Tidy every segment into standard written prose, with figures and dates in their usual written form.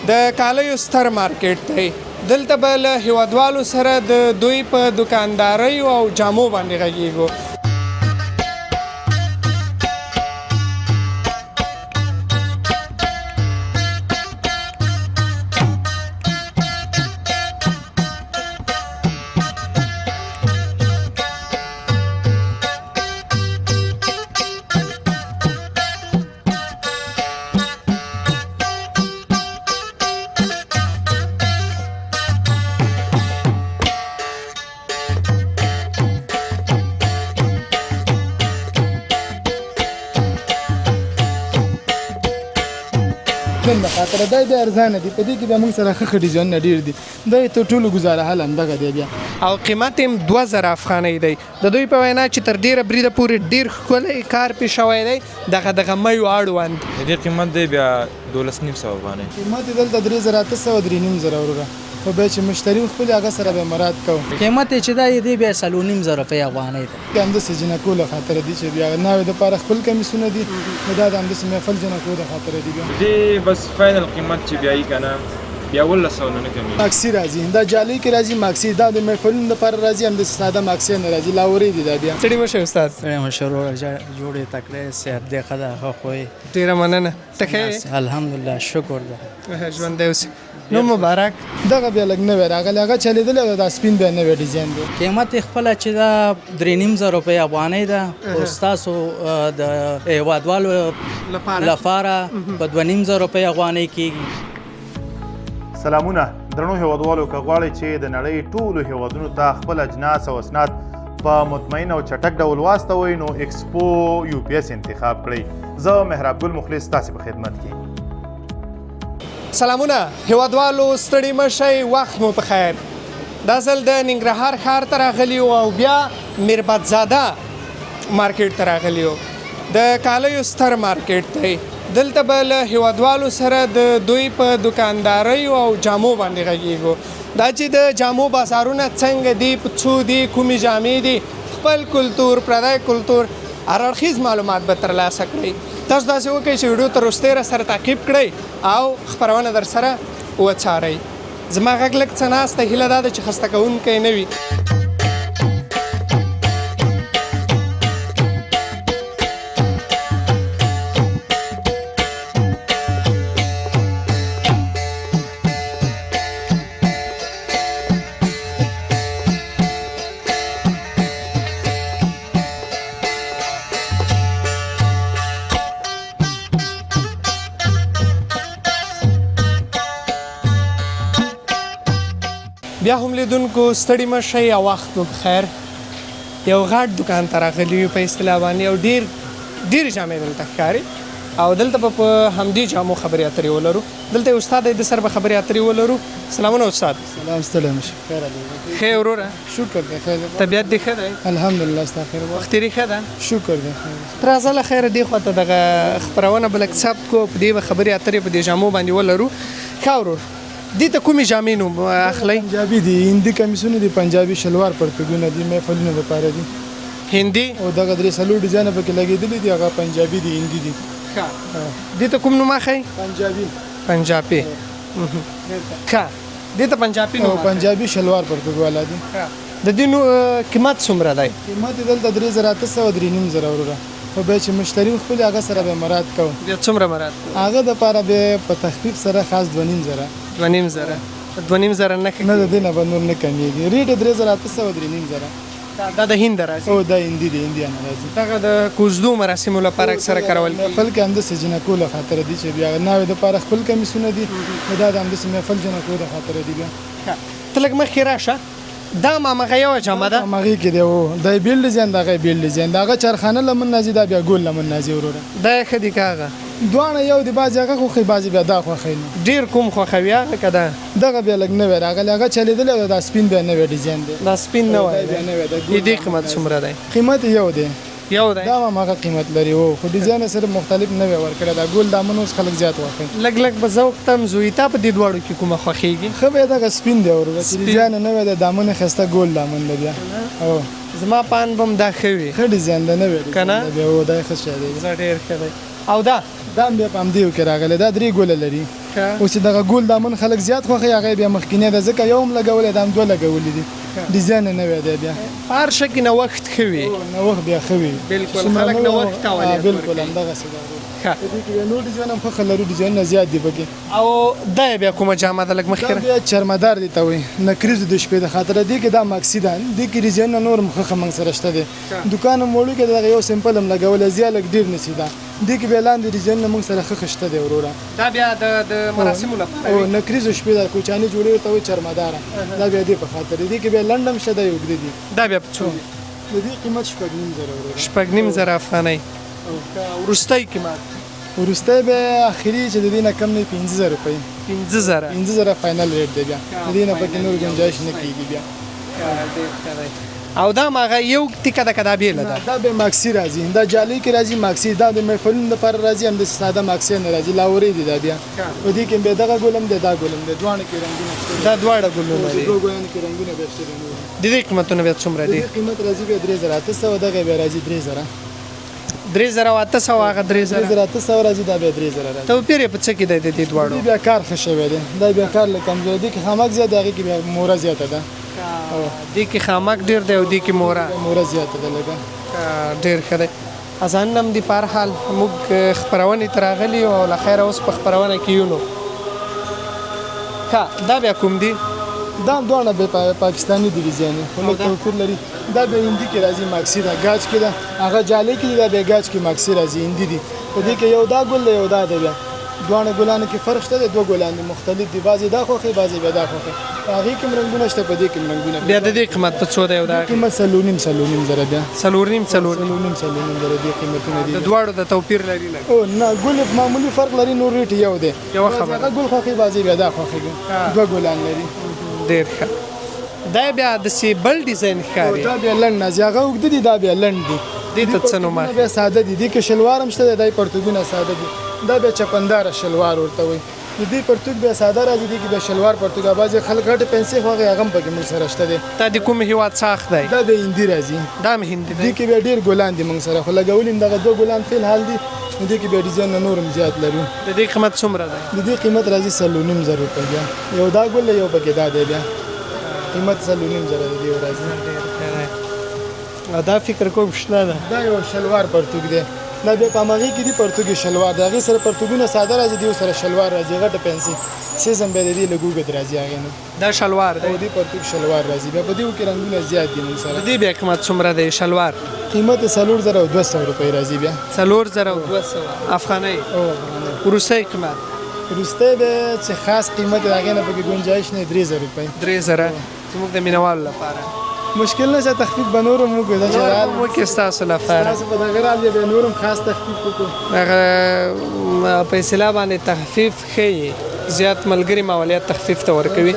د کالیو ستر مارکیټ دی. دلته به له هیوادوالو سره د دوی په دکاندارۍ او جامو باندې غږیږو. نن د خاطر دا د ارزانه دي په دې کې به موږ سره ښه ډیزاینونه ډېر دي دا ته ټولو ګزاره حل همدغه دی بیا او قیمت هم 2000 افغانۍ دی. د دوی په وینا چې تر ډیره بریده پورې ډیر ښکلی کار پې شوی دی. دغه میو اړوند د دې قیمت دی بیا 12,900 افغانۍ. قیمت یې دلته 3,800 3,500 وروره خو بیا چې مشتري خپل هغه سره به مراد کوو. قیمت چې دا دی بیا 3,500 روپۍ افغانۍ ده. همداسې جنکو له خاطره دي چې بیا ناوې دپاره خپل کمیسونه دي نو دا د همداسې محفل جنکو د خاطره دي. بیا دې بس فاینل قیمت چې بیا یې که نه بیا 1,100 نه کمېږي. ماکسي راځي دا جالۍ کې راځي ماکسي دا د محفلونو لپاره راځي همداسې ساده ماکسي نه راځي لاوري دي دا بیا. ستړي مه شئ استاد. ستړی مه شئ وروره جوړې تکړه صحت دی ښه ده ښه خو یې ډېره مننه. ټکه الحمدلله شکر ده ژوندی اوسې. نو مبارک. دغه بیا لږ نوی راغلی هغه چلېدلی او دا سپین بیا نوی ډیزاین دی. قیمت یې خپله چې دا 3,500 روپۍ افغانۍ ده او ستاسو د هیوادوالو لپاره په 2,500 روپۍ افغانۍ کېږي. سلامونه درنو هیوادوالو که غواړئ چې د نړۍ ټولو هیوادونو ته خپل اجناس او اسناد په مطمئن او چټک ډول واستوئ نو ایکسپو UPS انتخاب کړئ. زه مهراب ګل مخلص تاسې په خدمت کې. سلامونه هیوادوالو ستړي مه شئ وخت مو په خیر. دا ځل د ننګرهار ښار ته راغلي یو او بیا میربادزاده مارکیټ ته راغلي یو. د کالیو ستر مارکیټ دی. دلته به له هیوادوالو سره د دوی په دکاندارۍ او جامو باندې غږیږو. دا چې د جامو بازارونه څنګه دي په څو دي کومې جامې دي خپل کلتور پردی کلتور هر اړخیز معلومات به ترلاسه کړئ. تاسو داسې وکړئ چې ویډیو تر وروستۍ راسره تعقیب کړئ او خپرونه در سره وڅارئ. زما غږ لږ څه ناسته هیله دا ده چې خسته کوونکی نه وي. بیا هم لیدونکو ستړي مه شئ او وخت مو بخیر. یو غټ دکان ته راغلي یو په اصطلاح باندې او ډېرې جامې دلته ښکاري او دلته به په همدې جامو خبرې اترې ولرو. دلته یو استاد دی د سره به خبرې اترې ولرو. سلامونه استاد. سلام ستړی مه شئ خیر دی. ښه وروره شکر دی خیر دی. طبیعت دې ښه دی؟ الحمدلله ستا خیر وخت وخت تېرې ښه ده؟ شکر دی خیر. تر راځه له خیره دې خوا ته دغه خپرونه به لږ ثبت کړو په دې به خبرې اترې په دې جامو باندې ولرو. ښه ورور دې ته کومې جامې نوم اخلئ؟ پنجابي دي هندي کمیسونه دي پنجابي شلوار پړپګونه دي محفلونه دپاره دي. هندي او دغه 3 ډیزاینه پکې لګېدلي دي هغه پنجابي دي هندي دي. دې ته کوم نوم اخئ؟ پنجابي. پنجابي. ښه دې ته پنجابي او نوم پنجابي شلوار پړپګ والا دي. د دې نو قیمت څومره دی؟ قیمت یې دلته 3,800 3,500 وروره خو بیا چې مشتري خپل هغه سره به مراد کوو. بیا څومره مراد کوو؟ هغه دپاره بیا په تخفیف سره خاص 2,500 2,500 نه نه د دې نه به نور نه کمیږي. ریټ یې 3,800 3,500. دا د هند راځي؟ او دا هندي دی هندیان راځي. دغه د کوزدو مراسمو لپاره اکثره کارول کېږي. محفل کې همداسې جنکو له خاطره دي چې بیا ناوې دپاره خپل کمیسونه دي نو دا د همداسې محفل جنکو د خاطره دي. بیا ته لږ مخکې راشه. دا همغه یوه جامه ده؟ همغې کې دی او دا یې بیل ډیزاین د هغه یې بیل ډیزاین د هغه چرخانه لمن نازي دا بیا ګول لمن نازي وروره. دا یې ښه دي که هغه؟ دواړه یو دي بعضې هغه خوښوي بعضې بیا دا خوښوي. ډېر کوم خوښوي لکه دا؟ دغه بیا لږ نوی راغلی هغه چلېدلی او دا سپین بیا نوی ډیزاین دی. دا سپین نوی دی. بیا نوی دی. د دې قیمت څومره دی؟ قیمت یو دی. یو دی؟ دا هم هغه قیمت لري او خو ډیزاین یې صرف مختلف نوی ورکړی دا ګول دامن اوس خلک زیات خوښوي. لږ به زه وکتم زوی تا په دې دواړو کې کومه خوښېږي؟ ښه بیا دغه سپین دی وروره چې ډیزاین یې نوی دی دامن یې ښایسته ګول دامن دی بیا. او زما پان به هم دا ښه وي. ښه ډیزاین دی نوی که نه؟ بیا او دا یې ښه شی دی. زه ډېر ښه دی. او دا دا هم بیا په همدې کې راغلی دا 3 ګوله لري. اوس دغه ګول دامن خلک زیات خوښوي هغه بیا مخکینی ده ځکه یو هم لګولی دا هم دوه لګولي دي ډیزاین یې نوی دی بیا په هر شي کې نوښت ښه وي نوښت بیا ښه وي بالکل څومره خلک نوی نوښت ته اولویت بالکل ورکوي. همدغسې ده ښه. په دې کې بیا نور ډیزاین هم ښه لرو ډیزاینونه زیات دي پکې او دا بیا کومه جامه ده لږ دا مخکې بیا چرمدار دي ته وایي نکریزو د شپې د خاطره دې کې دا ماکسي ده دې کې ډیزاینونه نور هم ښه موږ سره شته دی دوکان هم وړو کې دغه یو سمپل هم لګولی زیات لږ ډېر نسی ده دې کې بیا لاندې ډیزاینونه موږ سره ښه شته دی وروره دا بیا د مراسمو لپاره او نکریزو شپې د کوچاني جوړې ورته وایي چرمداره دا بیا دې په خاطر دې کې بیا لنډ هم شته دی اوږده دي دا بیا په څو د دې قیمت 9.5 وروره 9.5 افغانۍ وروستی قیمت وروستی به اخري چې د دې نه کم نه 15000 روپۍ 15000 15000 فاینل ریټ دی بیا د دې نه پکې نور گنجائش نه کیږي بیا او دا ماغه یو ټیکه د کدا بیل ده دا به ماکسي راځي دا جالي کې راځي ماکسي دا د محفلونو لپاره راځي هم د ساده ماکسي نه راځي لاوري دي دا بیا په دې کې به دغه ګولم دی دا ګولم دی دوه کې رنگونه شته دا دواړه ګلونه د دي دوه ګولانو کې رنگونه به شته د دې قیمتونه بیا څومره د دي دې قیمت راځي به 3800 دغه به راځي 3000 3800 هغه 3000 3800 راځي دا به 3000 راځي ته پیری په څه کې دی د دې دواړو دې بیا کار ښه شوی دی دا بیا کار له کمزوري دي کې خامک زیات هغه کې بیا موره زیاته ده دې کې خامک ډیر دی او دې کې مورا موره زیاته ده لګه ډیر ښه دی ازان نم دی په هر حال موږ خبرونه تراغلی او له خیره اوس په خبرونه کې یو نو ښه دا بیا کوم دی دا هم دوه به پاکستاني ډیزاین خو له توفیر لري دا به هندي کې راځي ماکسي دا گاج کې دا هغه جالي کې دا به گاج کې ماکسي راځي هندي دي په دې کې یو دا ګل دی یو دا دی بیا دوه ګلانو کې فرق شته دوه ګلان مختلف دي بعضي دا خوخي بعضي به دا خوخي هغه کې رنگونه شته په دې کې رنگونه بیا د دې قیمت په څو دی او دا قیمت سلونیم زره بیا سلورنیم سلونیم زره دي قیمتونه دي د دواړو د توپیر لري لګ او نه ګل معمولی فرق لري نور ریټ یو دی یو خبره هغه ګل خوخي بعضي به دا خوخي دوه ګلان لري ډیر ښه دا بیا د سیبل ډیزاین ښکاري دا بیا لند نه هغه وګد دي دا بیا لند دي دې ته څه نوم بیا ساده دي دي کې شلوار هم شته دای پرتګونه ساده دي دا بیا چپندار شلوار ورته وي د دې پرتګ بیا ساده راځي دي کې بیا شلوار پرتګا بازي خلک غټ پنسي خوغه هغه پکې موږ سره شته دي تا د کوم هیواد ساخ دی دا به هندي راځي دا هم هندي دي دی کې بیا ډیر ګلان دي موږ سره خو لګولین دغه دوه ګلان فل حال دي دي کې بیا ډیزاین نور هم زیات لرو د دې قیمت څومره دی د دې قیمت راځي 9.5 روپۍ بیا یو دا ګل یو پکې دا دی بیا قیمت 9.5 دی راځي دا فکر کوم شنه ده دا یو شلوار پرتګ دی دا به پامغي کې دی پرتګي شلوار دا غي سره پرتګونه ساده راځي دی سره شلوار راځي غټه پنسي سیزم به دی لګوګ راځي هغه نه دا شلوار دی او دی پرتګ شلوار راځي به دې کې رنگونه زیات دي موږ سره د دې بیا قیمت څومره دی شلوار قیمت 3200 روپۍ راځي بیا 3200 افغانۍ او وروستی قیمت ورسته به چې خاص قیمت هغه نه پکې گنجائش نه 3000 روپۍ 3000 زموږ د مینوال لپاره مشکل نشه تخفیف بنورم مو ګذا چرال مو کې ستاسو لپاره تاسو په دغه راځي به نورم خاص تخفیف وکړو هغه په اصطلاح باندې تخفیف ښیي زیات ملګری مالیات تخفیف ته ورکوي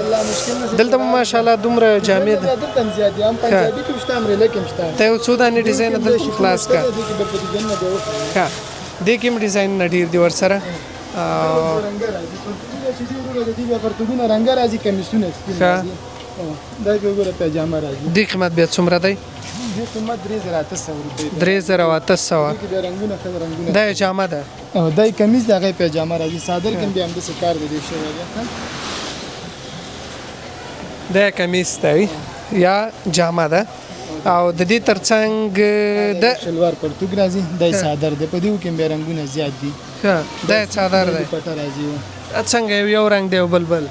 دلته ماشاءالله دومره جامې ده دلته زیات دي هم پنجابي کې شته امریکا کې شته ته یو څو دانې ډیزاین دلته خلاص کا ښه دې کوم ډیزاین نه ډیر دی ورسره رنگ راځي چې دی ورو د دې پرتګونه رنگ راځي کمیسونه سپین راځي دا به وګوره پجامه راځي دې قیمت بیا څومره دی دې قیمت 3800 روپۍ 3800 کې رنگونه خل رنگونه دا جامه ده او دای کمیز دغه پجامه راځي صادر کې به هم د کار دی شوی دی دا کمیس دی یا جامه ده او د دې ترڅنګ د شلوار پرتګ راځي دای صادر دی په دې کې به رنگونه زیات دي ښه دا صادر دی پټه راځي څنګه یو رنگ دی بلبل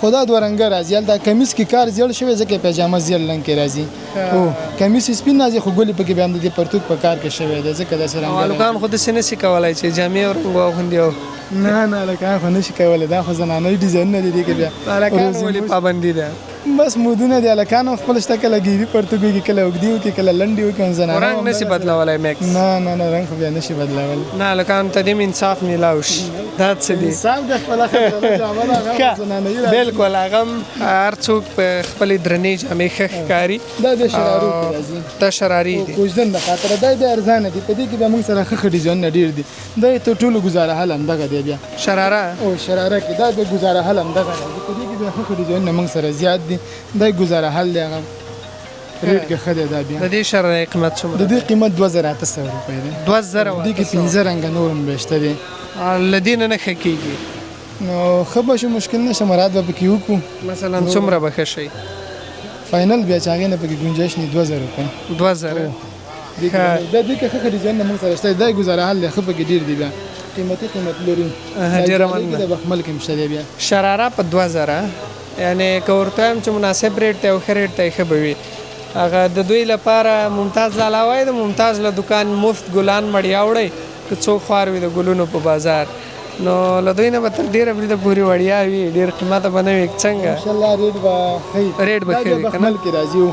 خدا دوه رنگ راځي دا کمیس کې کار زیړ شوی ځکه پجامه زیړ رنگ کې راځي او کمیس سپین راځي خو ګولې پکې به هم د پرتګ په کار کې شوی دی ځکه دا سره والکان خود سینې سي کولای چې جامې او رنگ واخندیو نه لکه خو نشي کولای دا خو زنانه ډیزاین نه دي کې بیا والکان ولې پابندي ده بس مودونه دي الکان خپل شته کله ګيري پرتګي کې کله وګدیو کې کله لنډیو کې زنانه رنگ نشي بدلولای میکس نه رنگ خو بیا نشي بدلول نه لکان ته دې انصاف میلاوش دا څه دي صاحب د خپل خبره جامه هغه زنانه بالکل هغه هر څوک په خپل درنې جامې ښکاری دا د شرارو راځي دا شراري دي کوژدن د خاطر د ارزانه دي په دې کې به موږ سره خخ ډیزاین ډیر دي دا ته ټولو گزاره حل هم دغه دی بیا شراره او شراره کې دا د گزاره حل هم دغه دی په دې کې به خخ ډیزاین موږ سره زیات دي دا گزاره حل دی هغه ریټ کې خدای دا بیا د دې شراره قیمت څومره د دې قیمت 2800 روپۍ دی 2000 دې کې 15 رنگ نورم بهشته دي لدین نه خکېږي نو ښه به شو مشکل نشته مراد به پکې وکړو مثلا څومره به ښه شي فاینل بیا چې هغې نه پکې گنجایش نه 2000 روپۍ 2000 دا دې کې ښه ډیزاین نه موږ سره شته دا ګزاره حل دی ښه پکې ډېر دی بیا قیمت لري ډېره مننه د بخمل کې مشته دی بیا شراره په 2000 یعنی که ورته وایم چې مناسب ریټ دی او ښه ریټ دی ښه به وي هغه د دوی لپاره ممتاز لالا وایي د ممتاز له دکان مفت ګلان مړیا وړئ که څوک خوار وي د ګلونو په بازار نو له دوی نه به تر ډېره بریده پورې وړیا وي ډېر قیمته به نه وي څنګه انشاءالله ریټ به ښه ریټ به ښه وي که نه بخمل کې راځي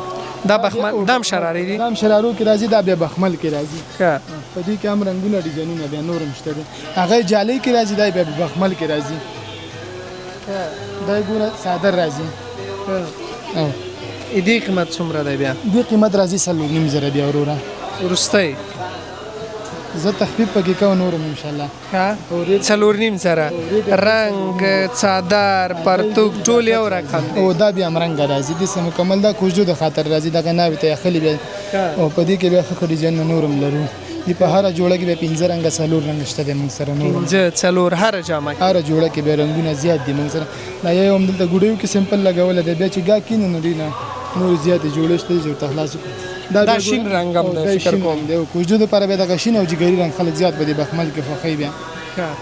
دا بخمل دا هم شرارې دي دا هم شرارو کې راځي دا بیا بخمل کې راځي ښه په دې کې هم رنګونه ډیزاینونه بیا نور هم شته دي هغه جالۍ کې راځي دا بیا بخمل کې راځي دا ګوره صادر راځي او دې قیمت څومره دی بیا دې قیمت راځي 4.5 بیا وروره وروستی زه تخفیف پکې کوم نور ان شاء الله ښه 4.5 رنګ څادر پرتوګ ټول یو رقم دی او دا بیا هم رنګ راځي د سم مکمل دا کوجو د خاطر راځي دغه ناوې ته خلی بیا او په دې کې بیا ښه ډیزاین نور هم لرو دی په هر جوړه کې بیا 15 رنګ سلور رنګ شته د موږ سره نور زه څلور هر جامه هر جوړه کې بیا رنگونه زیات دي موږ سره دا یو هم دلته ګوډیو کې سمپل لګول دی بیا چې گا کینې نو دی نه نور زیات جوړه شته چې تخلاص دا شین رنګ هم دی فکر کوم دی کوجو د لپاره بیا د غشین او جګری رنګ خلک زیات به د بخمل کې خوخی بیا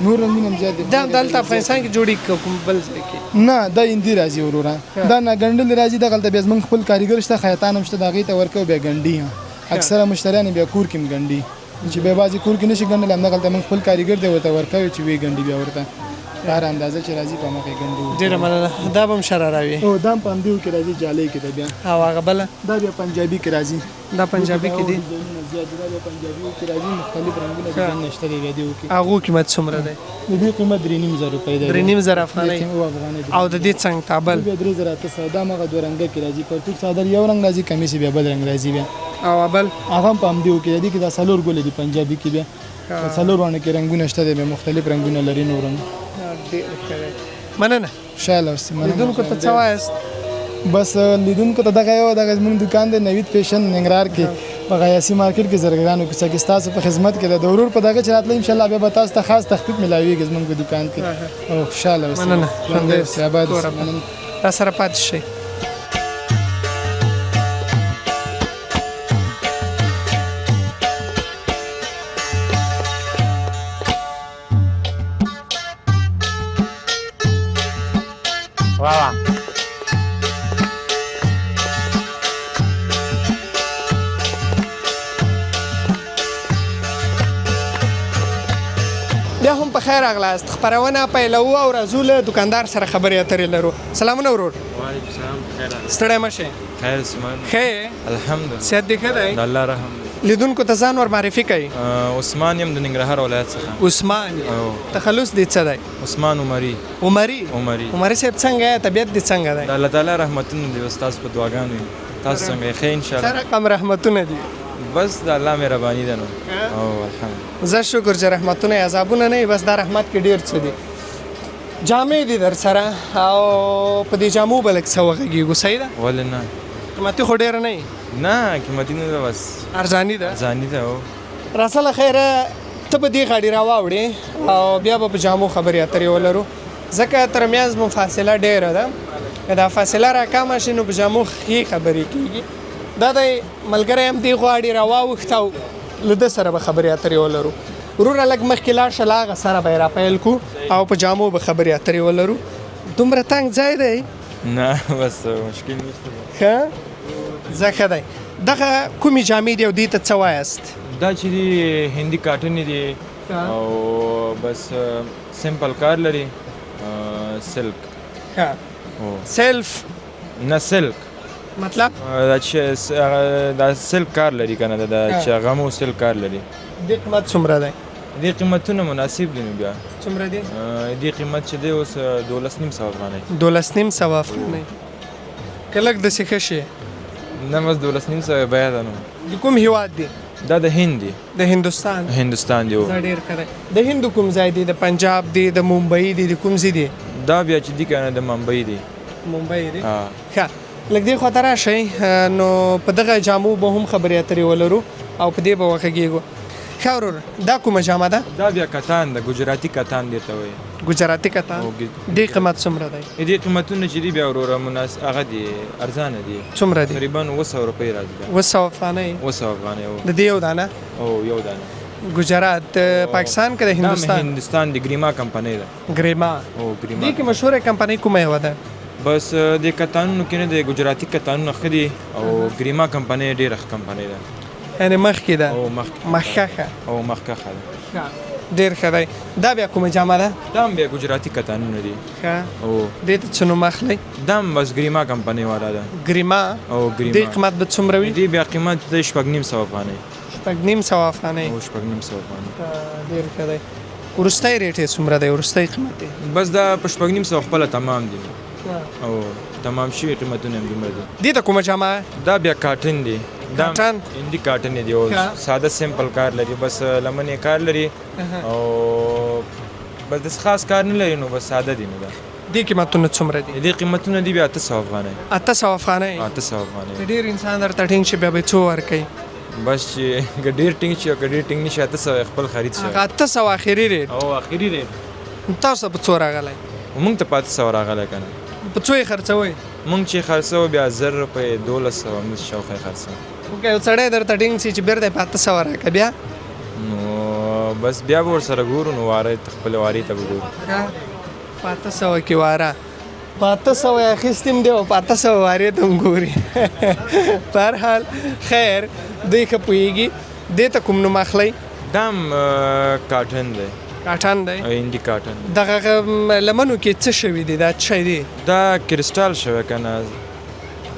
نور رنگونه هم زیات دي دا دلته افغانستان کې جوړی کوم بل ځای کې نه دا اندی راځي وروره دا نه ګندل راځي د غلطه بیا زمون خپل کاریګر شته خیاطان هم شته دغه ته ورکو بیا ګنډي اکثره مشتریان بیا کور کې ګنډي چې به بازي کور کې نشي ګنډل هم غلطه من خپل کاریګر دی ورته ورکو چې وی ګنډي بیا ورته هر اندازه چې راځي په مخه ګنډو ډیره مننه دا به هم شراره وي او دا په اندیو کې راځي جالۍ کې بیا او هغه بله دا بیا پنجابي کې راځي دا پنجابي کې دي زیات دا پنجابي کې راځي مختلف رنگونه ډیزاین نشته دی ویډیو کې هغه قیمت څومره دی د دې قیمت 3.5 روپۍ دی 3.5 افغانۍ او د دې څنګه تابل بیا 3000 ته سودا مغه دوه رنګ کې راځي پرتوک صادر یو رنگ راځي کمیس بیا بل رنگ راځي بیا او بل هغه په اندیو کې دی کې دا سلور ګولې دی پنجابي کې بیا سلور باندې کې رنگونه شته دی مختلف رنگونه لري نورم مننه شاله ورسې لیدونکو ته څه وایست بس لیدونکو ته دغه یو دغه زموږ دکان دی نوید فیشن ننګرهار کې په غیاسي مارکیټ کې زرګرانو کې چې تاسو په خدمت کې د ضرور په دغه چرته ان شاء الله به تاسو ته خاص تخفیف ملایوي زموږ دکان کې او خوشاله اوسئ مننه آباد را سره پاتې شئ واه بیا هم په خیر راغلاست خپرونه پیلوو او راځو له دکاندار سره خبرې اترې لرو سلامونه ورور وعلیکم السلام خیر ستړی مه شئ خیر اسمان ښه الحمدلله صحت دې ښه دی د الله رحم لیدونکو ته ځان ور معرفي کوي عثمان یم د ننګرهار ولایت څخه عثمان او تخلص دې څه دی عثمان عمری عمري صاحب څنګه یې طبیعت دې څنګه دی د الله تعالی رحمتونه دی استاد په دعاګانو تاسو څنګه یې ښه ان شاء څه الله رقم رحمتونه دي بس د الله مهرباني ده نو او الحمدلله زه شکر چې رحمتونه عذابونه نه بس دا رحمت کې ډیر څه دي جامې دي در سره او په دې جامو بلک څه وغږیږو صحیح ده ولې نه قیمتي خو ډېره نه وي نه قیمتي نه ده بس ارزاني ده ځاني ده او راسله خیره ته به دې غاډي راواوړې او بیا به په جامو خبرې اترې ولرو ځکه ترمنځ مو فاصله ډېره ده که دا فاصله راکمه شي نو په جامو ښې خبرې کېږي دا د ملګری هم دې غواړي راواوښت او له ده سره به خبرې اترې ولرو وروره لږ مخکې لاړ شه له هغه سره به یې راپیل کړو او په جامو به خبرې اترې ولرو دومره تنګ ځای دی نه بس مشکل نشته ښه ځه ښه دی دغه کومې جامې دي او دې ته څه وایست دا چې دی هندي کاټن دی او بس سمپل کار لري سلک ښه سیلف نه سلک مطلب دا چې دا سلک کار لري کنه دا چې غمو سلک کار لري دې قیمت څومره دی دې قیمتونه مناسب دي نو بیا څومره دي دې قیمت چې دی اوس 12.5 افغانۍ 12.5 افغانۍ که لږ داسې ښه شي نه بس 12.5 بیه ده نو د کوم هیواد دی دا د هند دی د هندوستان دی دا ډېر ښه دی د هندو کوم ځای دی د پنجاب دی د ممبئی دی د کوم ځای دی دا بیا چې دی کنه د ممبئی دی ممبئی دی ښه لږ دې خواته راشئ نو په دغه جامو به هم خبرې اترې ولرو او په دې به وغږېږو ښه ورور دا کومه جامه ده دا بیا کتان ده ګجراتي کتان دی ته وایي ګجراتي کتان او دې قیمت څومره دی دې قیمتونه چې دي بیا وروره مناسب هغه دي ارزانه دي څومره دی تقریبا 200 روپۍ راځي بیا 200 افغانۍ 200 افغانۍ د دې یو دانه او یو دانه ګجرات پاکستان کې د دا هندوستان هندوستان د ګریما کمپنۍ ده ګریما او ګریما دې کې مشهوره کمپنۍ کومه یو ده بس د کتانونو کې نه د ګجراتي کتانونو ښه دي او ګریما کمپنۍ ډېره ښه کمپنۍ ده یعنې مخکې ده او مخکښه او مخکښه ده ډېر ښه دی دا بیا کومه جامه ده دا هم بیا ګجراتي کتانونه دي ښه او دې ته څه نوم اخلی دا هم بس ګریما کمپنۍ والا ده ګریما او دې ګریما قیمت به څومره وي دې بیا قیمت د 950 افغانۍ 950 افغانۍ او 950 افغانۍ ډېر ښه دی وروستی ریټ یې څومره دی وروستی قیمت یې بس دا په 950 خپله تمام دي او تمام شوي قیمتونه هم دومره دي دې ته کومه جامه دا بیا کاټن دی دا کاټن؟ هندي کاټن دی او ساده سیمپل کار لري بس لمنې کار لري او بس داسې خاص کار نه لري نو بس ساده دي نو دا دې قیمتونه څومره دي دې قیمتونه دي بیا 800 افغانۍ 800 افغانۍ 800 افغانۍ ډېر انسان درته ټینګ شي بیا به څو ورکوي بس چې که ډېر ټینګ شي او که ډېر ټینګ نه شي 800 خپل خرید شي هغه 800 اخري ریټ او اخري ریټ تاسو په څو راغلی موږ ته په 800 راغلی که نه په څو یې خرڅوئ موږ چې خرڅوو بیا 1000 روپۍ 1200 همداسې شاوخوا خرڅوو که یو سړی درته ټینګ شي چې بیرته په 800 راکړه بیا نو بس بیا به ورسره ګورو نو واره خپلې وارې ته به ګورو په 800 کې واره په 800 یې اخیستیم دی او په 800 وارې ته هم ګوري په هر حال خیر دوی ښه پوهېږي دې ته کوم نوم اخلی دا هم کاټن دی کاټن دی هندي کاټن دغه لمنو کې څه شوي دي دا څه شی دی دا کرسټال شوی که نه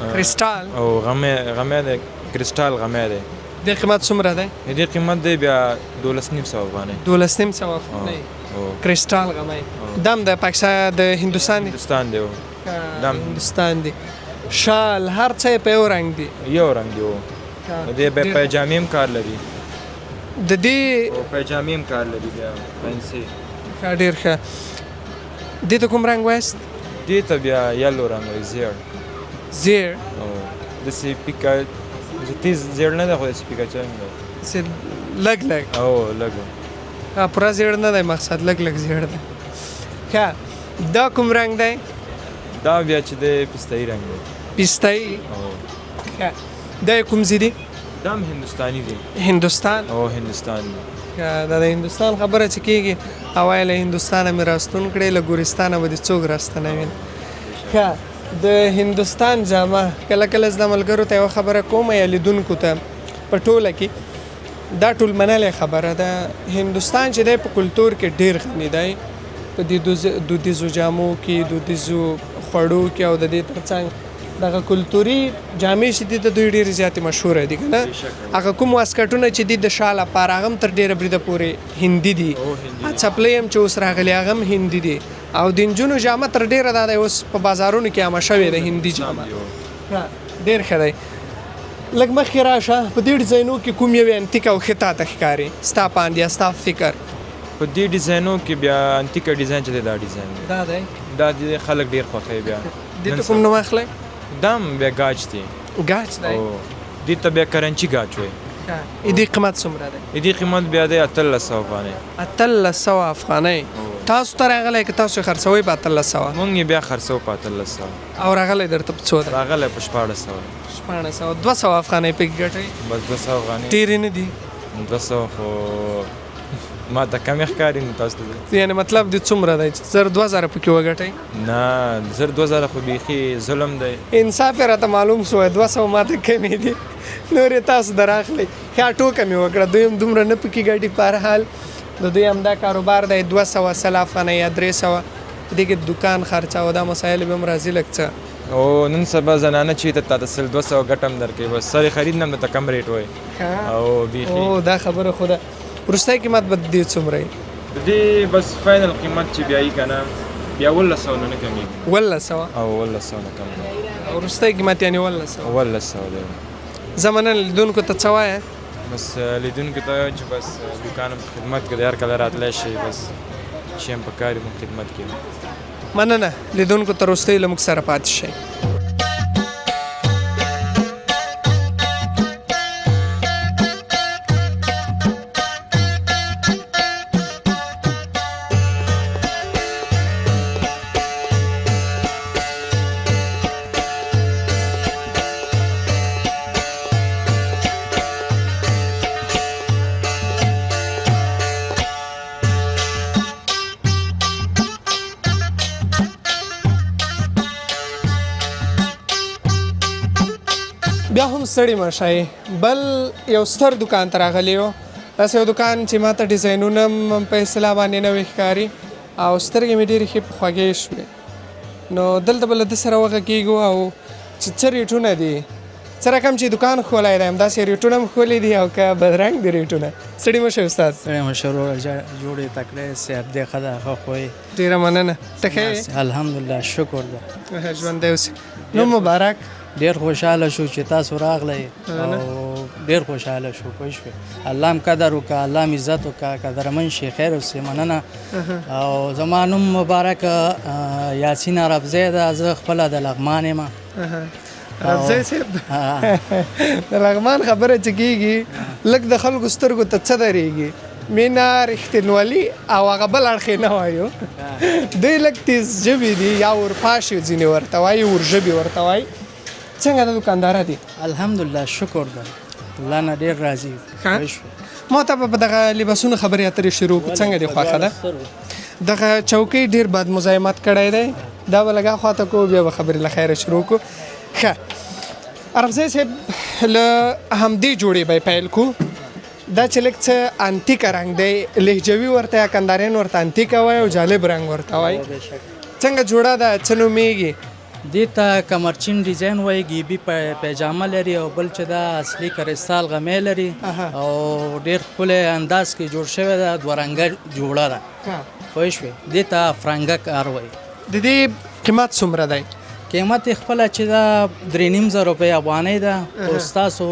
کرسټال او غمی دی کرسټال غمی دی دې قیمت څومره دی دې قیمت دی بیا 1200 افغانۍ 1200 افغانۍ کرسټال غمی دا هم د پاکستان د هندوستان دی هندوستان دی دا هندوستان دی شال هر څه یې په یو رنګ دی یو رنګ دی دې بیا پیجامې هم کار لري د دې او پیجامې هم کار لري بیا فینسي ډېر ښه دې ته کوم رنګ وایست دې ته بیا یلو رنګ وایي زیړ زیړ او داسې پیکا تیز زیړ نه ده خو داسې پیکاچنګ ده لږ لږ او لږ پوره زیړ نه دی مقصد لږ لږ زیړ دی ښه دا کوم رنګ دی دا بیا چې دی پستایي رنګ دی پستایي او ښه دا یې کوم ځای دی دا هم هندوستاني دی هندوستان او هندوستان دی دا د هندوستان خبره چې کېږي هوایي له هندوستانه مې راستون کړې له ګورستانه به دې څوک راستنوي ښه د هندوستان جامه کله کله زه د ملګرو ته یوه خبره کوم یا لیدونکو ته په ټوله کې دا ټول منلې خبره ده هندوستان چې دی په کلتور کې ډېر غني دی په دودیزو جامو کې دودیزو خوړو کې او د دې ترڅنګ دغه کلتوري جامې چې دي د دوی ډېرې زیاتې مشهوره دي که نه هغه کوم واسکټونه چې دي د شا لپاره هغه هم تر ډېره بریده پورې هندي دي څپلۍ هم چې اوس راغلي هغه هم هندي دي او د نجونو جامه تر ډېره دا دی اوس په بازارونو کې عامه شوې ده هندي جامه ډېر ښه دی لږ مخکې راشه په دې ډیزاینو کې کوم یو انتیک او ښه تاته ښکاري ستا پاند یا ستا فکر په دې ډیزاینو کې بیا انتیکه ډیزاین چې دی دا ډیزاین دی دا دی دا د خلک ډېر خوښوي بیا دې ته کوم نوم اخلی دا هم بیا ګاچ دی ګاچ دی او دې ته بیا کرنچي ګاچ وایي دې قیمت څومره دی دې قیمت بیا دی 1300 افغانۍ 1300 افغانۍ تاسو ته راغلی که تاسو یې خرڅوئ په 1300 مونږ یې بیا خرڅوو په 1300 او راغلی درته په څو ده راغلی په 1400 200 افغانۍ پکې ګټئ بس 200 افغانۍ ډېرې نه دي 200 خو ما ته کمې ښکاري نو تاسو ته یعنې مطلب دې څومره دی چې 1000 پکې وګټئ نه 1000 خو بیخي ظلم دی انصاف یې راته معلوم شوی 200 ماته کمې دي نور یې تاسو د راخلی ښه ټوکه مې وکړه دوی هم دومره نه پکې ګټي په هر حال د دوی همدا کاروبار دی 200 سل افغانۍ یا 300 دې کې دکان خرچه او دا مسایل به هم راځي لږ څه او نن سبا زنانه چې ته تاسو 200 ګټم درکې بس سړی خرید نه ته کم ریټ وای او بیخي او دا خبره خو ده وروستی قیمت به دې څومره وي دې بس فاینل قیمت چې بیا یې که نه بیا 1100 نه کمېږي 1100 او 1100 نه کمېږي او وروستی قیمت یعنې 1100 دی زه مننه لیدونکو ته څه وایه بس لیدونکو ته چې بس دکان په خدمت کې دی هر کله راتلی شي بس چې هم په کار یې مونږ خدمت کې مننه لیدونکو تر وروستیو له موږ سره پاتې شئ بیا هم ستړي مه شئ بل یو ستر دکان ته راغلی یو داسې یو دکان چې ما ته ډیزاینونه هم په اصطلاح باندې نوي ښکاري او سترګې مې ډېرې ښې خوږې شوې نو دلته به له ده سره وغږېږو او چې څه ریټونه دي څه رقم چې دکان ښکلی دی همداسې ریټونه هم ښکلي دي او که بدرنګ دي ریټونه ستړي مه شئ استاد مشهور جوړې تکړه صحت دې ښه ده ښه خوی ډېره مننه ته ښه یې الحمدلله شکر ده ژوندی اوسې نو مبارک ډیر خوشحاله شو چې تاسو راغلی او ډیر خوشحاله شو پوه شوې الله هم قدر وکړه الله هم عزت وکړه قدرمن شي خیر اوسې مننه او زما نوم مبارک یاسین عربزی ده زه خپله د لغمان یم رفزی صاحب د لغمان خبره چې کېږي لږ د خلکو سترګو ته څه درېږي مینه رښتینولي او هغه بل اړخ یې نه وایو دوی لږ تیز ژبې دي یا اورپاشي ځینې ورته وایي ورژبې ورته وایي څنګه د دوکانداره دي الحمدلله شکر ده الله نه ډېر راضي ما ته په دغه لباسونو خبرې اترې شروع کړو څنګه دې خوښه ده دغه چوکۍ ډېر بد مزاحمت کړی دی دا به لږه خواته کوو بیا به خبرې له خیره شروع کړو ښه عربزی صاحب له همدې جوړې به یې پیل کړو دا چې لږ څه انتیکه رنګ دی لهجوي ورته یا کنداریان ورته انتیکه وایي او جالب رنګ ورته وایي څنګه جوړه ده څه نومیږي دې ته کمرچین ډیزاین وایي ګیبي پیجامه لري او بل چې دا اصلي کرستال غمی لري او ډېر ښکلی انداز کې جوړ شوی ده دوه رنګه جوړه ده پوه شوې دې ته فرنګه کار وایي د دې قیمت څومره دی قیمت خپله چې دا 3,500 روپۍ افغانۍ ده او ستاسو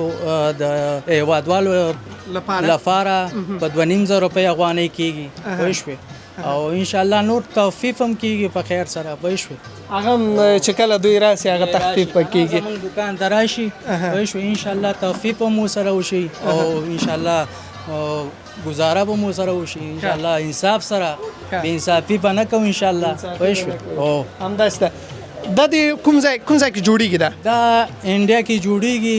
د هېوادوالو لپاره په 2,500 روپۍ افغانۍ کېږي پوه شوې او انشاءالله نور توفیف هم کېږي په خیر سره پوه شوې هغه هم چې کله دوی راسي هغه تخفیف به کېږي زموږ دکان ته راشي پوه شوې انشاءالله توفیف هم ورسره وشي او انشاءالله گزاره به مو سره وشي انشاءالله انصاف سره بې انصافي به نه کوو انشاءالله پوه شوې همداسې دا د کوم ځای کې جوړیږي دا انډیا کې جوړیږي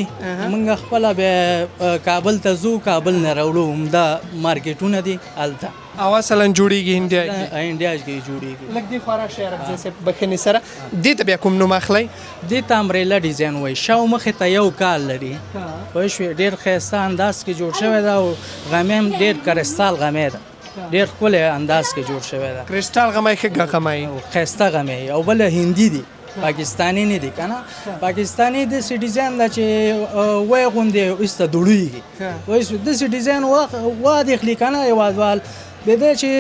موږ خپله بیا کابل ته ځو کابل نه راوړو همدا مارکیټونه دي هلته او اصلا جوړیږي انډیا کې جوړیږي لږ دې خوا راشئ عربزی صاحب بښنې سره دې ته بیا کوم نوم اخلی دې ته امبریلا ډیزاین وایي شاو مخې ته یو کال لري پوه شوې ډېر ښایسته انداز کې جوړ شوی ده او غمی هم ډېر کرستال غمی ده ډېر ښکلی انداز کې جوړ شوی ده کرسټال غمی ښه غمی ښایسته غمی او بل هندي دي پاکستانی نه دي کنه پاکستانی د سی ډیزاین د چې وای غوندې است دوړيږي وای د سی ډیزاین واضح لیکنه یوازوال به د چې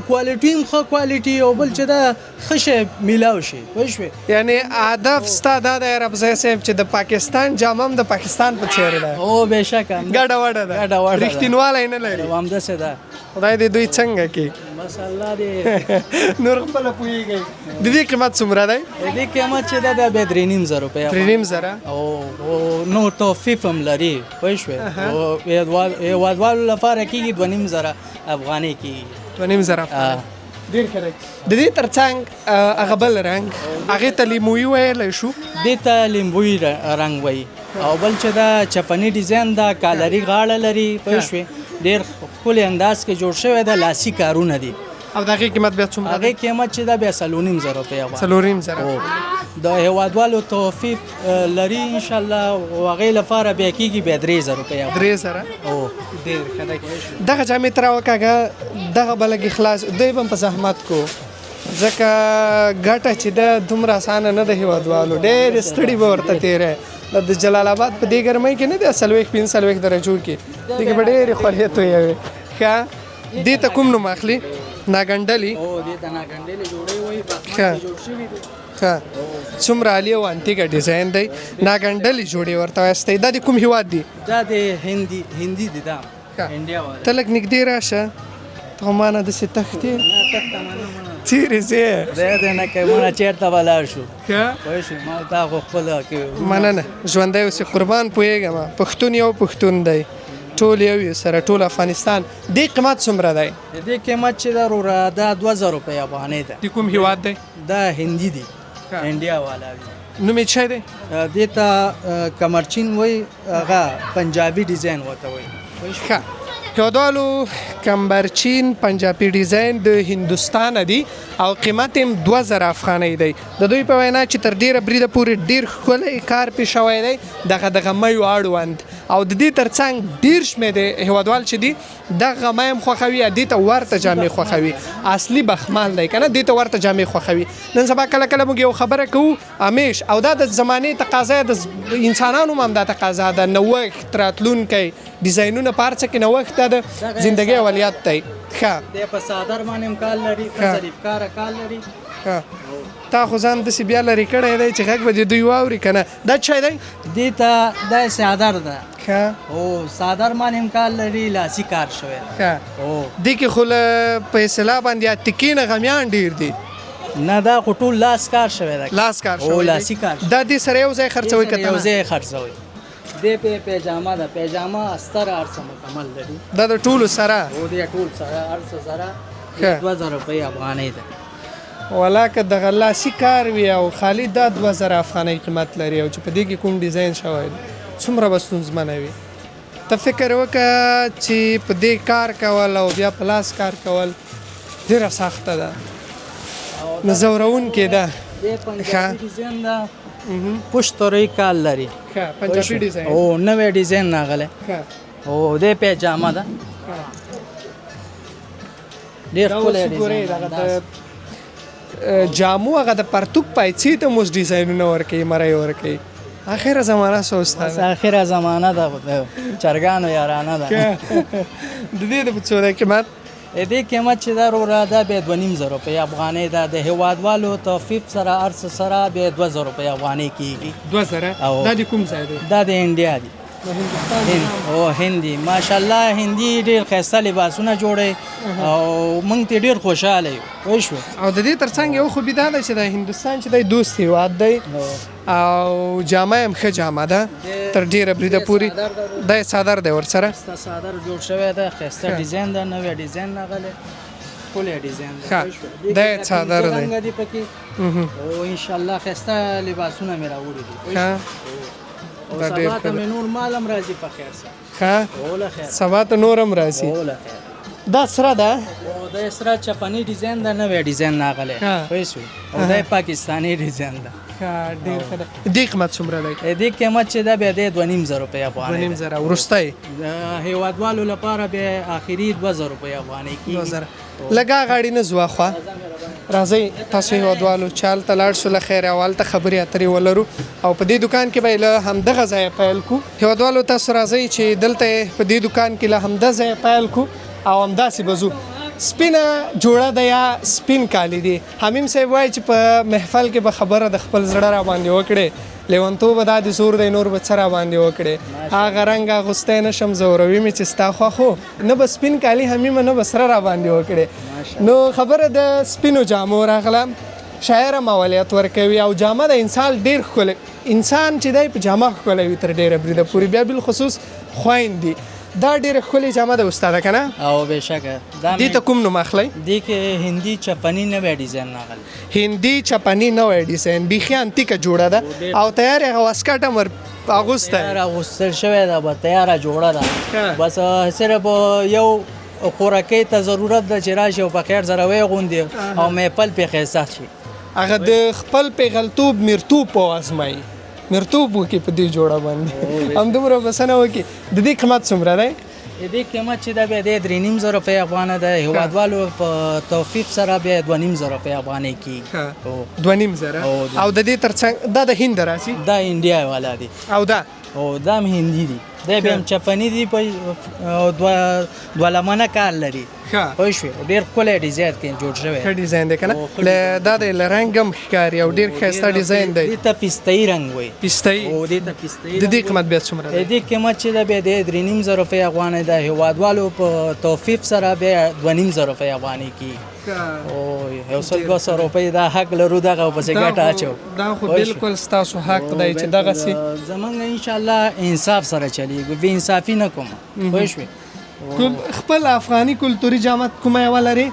کوالټي مخه کوالټي او بل چې دا خشه میلاو شي وای شو یعنی هدف ستاده د عربزی صاحب چې د پاکستان جامم د پاکستان په څیر ده او بهشکه ګډه وډه ده رښتینوالی نه لري هم دسه ده خدای دې دوی څنګه کې بس الله دې نور خپل پويږي د دې قیمت څومره دی د دې قیمت چې ده به 3,500 روپۍ 3,500 او نو توفیف هم لري پوه شوې او هېوادوالو لپاره کېږي 2,500 افغانۍ کېږي 2,500 ډېر ښه دی د دې تر څنګ هغه بل رنګ هغې ته لیمویي ویلی شو دې ته لیمبویي رنګ وایي او بل چې دا چپني ډیزاین دا کالري غاړه لري پوه شوې ډېر ښکلی انداز کې جوړ شوی ده لاسي کارونه دي او د هغې قیمت بیا څومره هغې قیمت چې ده بیا 3,500 روپۍ افغانۍ 3,500 د هېوادوالو توفیف لري انشاءالله او هغې لپاره بیا کېږي بیا 3,000 روپۍ 3,000 او ډېر ښه دی دغه جامې ته راوکاږه دغه به لږې خلاص دوی به هم په زحمت کو ځکه ګټه چې ده دومره اسانه نه ده هېوادوالو ډېرې ستړي به ورته تېری د جلال آباد په دې ګرمۍ کې نه دی 40-45 درجو کې دې کې به ډېرې خولې تویوي ښه دې ته کوم نوم اخلي ناګنډلي دې ته ناګنډلي جوړې وایي باسمتي جوړ شوي دي ښه څومره عالي او انتیکه ډیزاین دی ناګنډلي جوړې ورته وایستی دا د کوم هېواد دی دا د هندي دی دا انډیا والا ته لږ نږدې راشه ته ما نه داسې تښتې چیرې ځې دی نه کوي مونه چېرته به لاړ شو پوه شوې ما تا خو خپله مننه ژوندی اوسې قربان پوهېږم پښتون یو پښتون دی ټول یو یو سره ټول افغانستان دې قیمت څومره دی دې قیمت چې ده وروره دا 2,000 روپۍ افغانۍ ده د کوم هېواد دی دا هندي دی انډیا والا دی نوم یې څه دی دې ته کمرچین وایي هغه پنجابي ډیزاین ورته وایي ښه هیوادوالو کمبرچین پنجابي ډیزاین د هندوستان دی او قیمت هم 2000 افغانۍ دی د دوی په وینا چې تر ډیره بریده پورې ډیر ښکلی کار پې شوی دی دغه میو اړوند او د دې ترڅنګ ډیر شمېر د هیوادوال چې دي دغه می هم خوښوي یا دې ته ورته جامې خوښوي اصلي بخمال دی که نه دې ته ورته جامې خوښوي نن سبا کله کله موږ یو خبره کوو همیش او دا د زمانې تقاضا د انسانانو هم دا تقاضا ده نوښت راتلونکی ډیزاینونه په هر څه کې نوښت دا د زندګۍ اولویت دی ښه دی په صادر باندې هم کار لري ظریف کاره کار لري تا خو ځان داسې بیا لرې کړی دی چې غږ به د دوی واوري که نه دا څه شی دی دې ته دا صادر ده ښه او صادر باندې هم کار لري لاسي کار شوی ښه او دې کې خو له په اصطلاح باندې یا تکې نه غمیان ډېر دي نه دا خو ټول لاس کار شوی ده لاس کار او شوی دی. لاسي کار دا دې سره یو ځای خرڅوي که یو ته ځای خرڅوي دې په پیجامه ده پیجامه استر ارڅ مکمل لري دا د ټولو سره او دې ټول سره ارڅ سره ښه. 2000 روپۍ افغانۍ ده ولا که دغه لاسي کار وي او خالي دا 2000 افغانۍ قیمت لري او چې په دې کې کوم ډیزاین شوی دی څومره به ستونزمنه وي ته فکر وکړه چې په دې کار کول او بیا په لاس کار کول ډېره سخته ده نو زورونکې ده دې پنجابي ډیزاین ده پشتوري کار لري ښه پنجابي ډیزاین او نوې ډیزاین راغلی ښه او دې پیجامه ده ډېر دا ښکلی اوس ګورئ ډیزاین دغه ده. د جامو هغه د پرتوګ پایڅې ته اوس ډیزاینونه ورکوي مرۍ ورکوي اخره زمانه څه بس استاد اخره زمانه ده د چرګانو یارانه ده د دې د څو د قیمت دې قیمت چې دا وروره دا بیا 2500 روپۍ افغانۍ ده د هیوادوالو توفیق سره ارڅ سره بیا 2000 روپۍ افغانۍ کېږي 2000 او دا د کوم ځای دی دا د انډیا دی او هندي ماشاءالله هندي ډېر ښایسته لباسونه جوړوي او موږ ته ډېر خوشحاله یو پوه شوې او د دې ترڅنګ یو خوبي دا ده چې د هندوستان چې دی دوست هېواد دی او جامه هم ښه جامه ده تر ډېره بریده پورې دا یې څادر دی ورسره ښایسته صادر جوړ شوی ده ښایسته ډیزاین ده نوی ډیزاین راغلی ښکلی ډیزاین ده ښه. پوه شوې. دا دې یې کې څادر دی. رنګه دي پکې او انشاءالله ښایسته لباسونه مې راوړي دي پوه ښه شوې. او دا ډېر سبا ته ښه ده. مې نور مال هم راځي په خیر سره ښه اوله خیر سبا ته نور هم راځي اوله خیر دا سره ده او د اسرا چپنی ډیزاین ده نوې ډیزاین راغلی ها. پوه شوې. او دا پاکستانی ډیزاین ده ښه ډېر ښه ده دې قیمت څومره دی دې قیمت چې ده بیا دی 2500 روپۍ افغانۍ ده. 2500 وروستی د هیوادوالو لپاره بیا آخري 2000 روپۍ افغانۍ کېږي 2000 لږه غاړې نه ځو اخوا راځئ تاسو هیوادوالو چې هلته لاړ شو له خیره او هلته خبرې اترې ولرو او په دې دوکان کې به یې له همدغه ځایه پیل کړو هیوادوالو تاسو راځئ چې دلته یې په دې دوکان کې له همده ځایه پیل کړو او همداسې به ځو سپینه جوړه ده یا سپین کالی دی حمیم صاحب وایي چې په محفل کې به خبره د خپل زړه را باندې وکړې لیونتوب دا د زور دی نور به څه را باندې وکړې هغه رنګ اغوستی نه شم زوروي مې چې ستا خوښ و نه به سپین کالي حمیمه نه به سره را باندې وکړې نو خبره د سپینو جامو راغله شاعر هم اولویت ورکوي او جامه د انسان ډېر ښکلی انسان چې دی په جامه ښکلی وي تر ډېره بریده پورې بیا بالخصوص خویندې دا ډېره ښکلې جامه ده استاده که نه او بېشکه دا دې ته کوم نوم اخلی دې کې هندي چپنی نوی ډیزاین راغلی هندي چپنی نوی ډیزاین بیخي انتیکه جوړه ده او تیار یې هغه واسکټ هم ور اغوستی تیاره اغوستل شوې ده به تیاره جوړه ده ښه. بس صرف یو خوراکۍ ته ضرورت ده چې راشي او په خیر سره ویغوندي او محفل پې ښایسته شي هغه د خپل پیغلتوب میرتوب په وازمایي میرتوب وکړي په دې جوړه باندې همدومره بسنه وکړي د دې قیمت څومره دی دې قیمت چې ده بیا دی 3500 روپۍ افغانه ده هیوادوالو په توفیق سره بیا 2500 روپۍ افغانۍ کېږي او 2500 او د دې ترڅنګ دا د هند راسي دا انډیا والا دي او دا او دا هم هندي دي دا بیا هم چپني دي په دوه لمنه کار لري ښه پوه شوې ډېر ښکلی ډیزاین کې جوړ شوی ښه ډیزاین دی که نه دا د له رنګ هم ښکاري او ډېر ښایسته ډیزاین دی دې ته پستهیي رنګ وایي پستهیي او دې ته پستهیي د دې قیمت بیا څومره دی دې قیمت چې ده بیا دی 3500 روپۍ افغانۍ ده هیوادوالو په توفیق سره بیا 2500 روپۍ افغانۍ کېږي او یو سل 200 روپۍ دا حق لرو دغه پسې ګټه اچو دا خو بالکل ستاسو حق دی چې دغسې زمونږ انشاءالله انصاف سره چلیږي بې انصافي نه کوم پوه شوې خپل افغاني کلتوري جامه کومه یوه لرې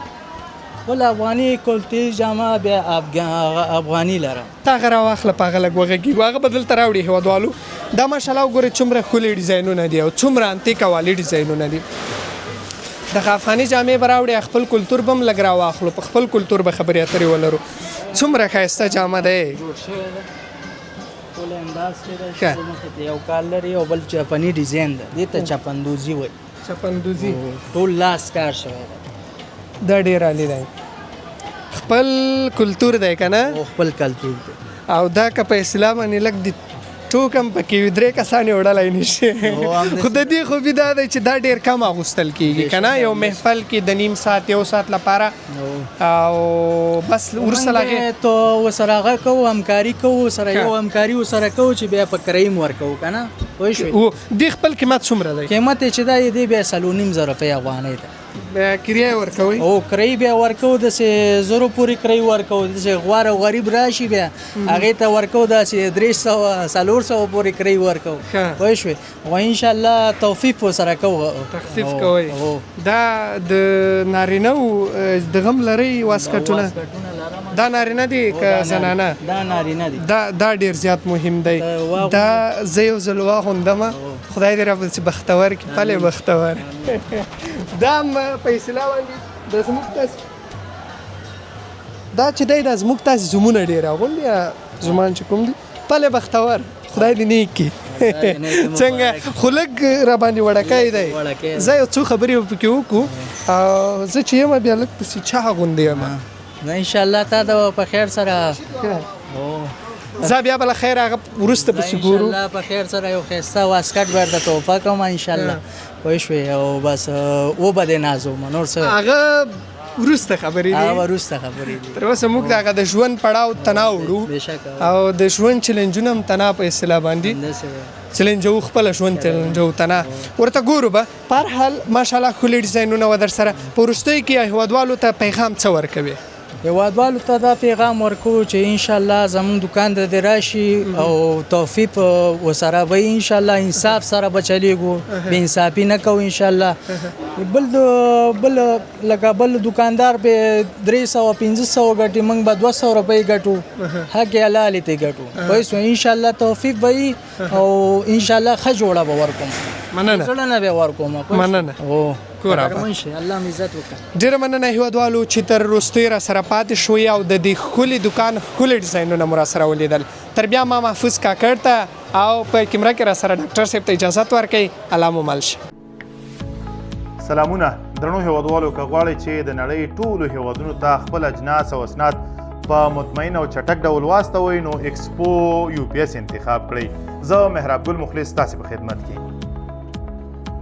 خپل افغاني کلتوري جامه بیا افغاني لرم تا هغه راواخله په هغه لږ وغږېږو هغه به دلته راوړي هیوادوالو دا ماشاءالله وګورئ څومره ښکلي ډیزاینونه دي او څومره انتیکه والي ډیزاینونه دي دغه افغاني جامې به راوړې خپل کلتور به هم لږ راواخلو په خپل کلتور به خبرې اترې ولرو څومره ښایسته جامه دی ټول انداز کې ده ښه. چې مخې ته یو کال لري او بل جاپاني ډیزاین ده دې ته چپندوزي وایي چپندوزي ټول لاس کار شوی ده دا ډېر عالی دی خپل کلتور دی که نه او خپل کلتور دی او دا که په اسلام باندې لږ د ټوکم پکې وي 3 کسان یې وړلی نه شي خو د دې خوبي دا دی چې دا ډېر کم اغوستل کېږي که نه یو محفل کې د نیم ساعت یو ساعت لپاره او بس وروسته له هغې تو ورسره هغه کوو همکاري کوو سره یو همکاري ورسره کوو چې بیا په کرایي م ورکوو که نه پوه شوې دې خپل قیمت څومره دی قیمت یې چې دا یې دی بیا 3.5 روپۍ افغانۍ ده کرایه ورکوئ او کرایي بیا ورکوو داسې زرو پورې کرایي ورکوو داسې غوار او غریب راشي بیا هغې ته ورکوو داسې 300 400 پورې کرایي ورکوو پوه شوې او انشاءالله توفیق ورسره کوو تخفیف کوئ دا د نارینهو دغه هم لرئ واسکټونه دا نارینه دي که زنانه دا نارینه دي دا ډېر زیات مهم دی دا زه یو ځل واغوندمه خدای دې رب چې بختور کړي پلې بختور دا هم په اصطلاح باندې د زموږ داسې دا چې دی دا زموږ داسې زمونه ډېر اغوندي زمان چې کوم دي پلې بختور خدای دې نیک کړي څنګه خو لږ راباندې وړکی دی زه یو څو خبرې پکې وکړو او زه چې یم بیا لږ پسې چا غوندې یم نه انشاءالله تا د په خیر سره زه بیا بله خیر هغه وروسته پسې ګورو انشاءالله په خیر سره یو ښایسته واسکټ به درته تحفه کوم انشاءالله پوه شوې او بس وبه دې نازوم نور څه هغه وروسته خبرې دي هغه وروسته خبرې دي تر اوسه موږ د هغه د ژوند پړاو تنا وړو بېشکه او د ژوند چیلنجونه هم تنا په اصطلاح باندې چیلنجو خپله ژوند چیلنجو تنا ورته ګورو به په هر حال ماشاءالله ښکلي ډیزاینونه و در سره په وروستیو کې هیوادوالو ته پیغام څه ورکوي هیوادوالو ته دا پیغام ورکوو چې انشاءالله زموږ دکان ته دې راشي او توفیق ورسره وي انشاءالله انصاف سره به چلیږو بې انصافي نه کوو انشاءالله بل لکه بل دکاندار به 300 500 ګټي موږ به 200 روپۍ ګټو حق حلالې ته ګټو پوه شو انشاءالله توفیق به وي او انشاءالله ښه جوړه به ورکوم مننه زړه نه به ورکوم مننه کور الله مې عزت وکړي ډېره مننه هیوادوالو چې تر وروستیو را سره پاتې شوي او د دې ښکلي دکان ښکلي ډیزاینونه مو را سره ولیدل تر بیا ما محفوظ کاکړ ته او په کیمره کې را سره ډاکټر صاحب ته اجازت ورکوئ الله مو مل شه سلامونه درنو هیوادوالو که غواړئ چې د نړۍ ټولو هیوادونو ته خپل اجناس او اسناد په مطمئن او چټک ډول واستوئ نو ایکسپو UPS انتخاب کړئ زه مهراب ګل مخلص تاسې په خدمت کې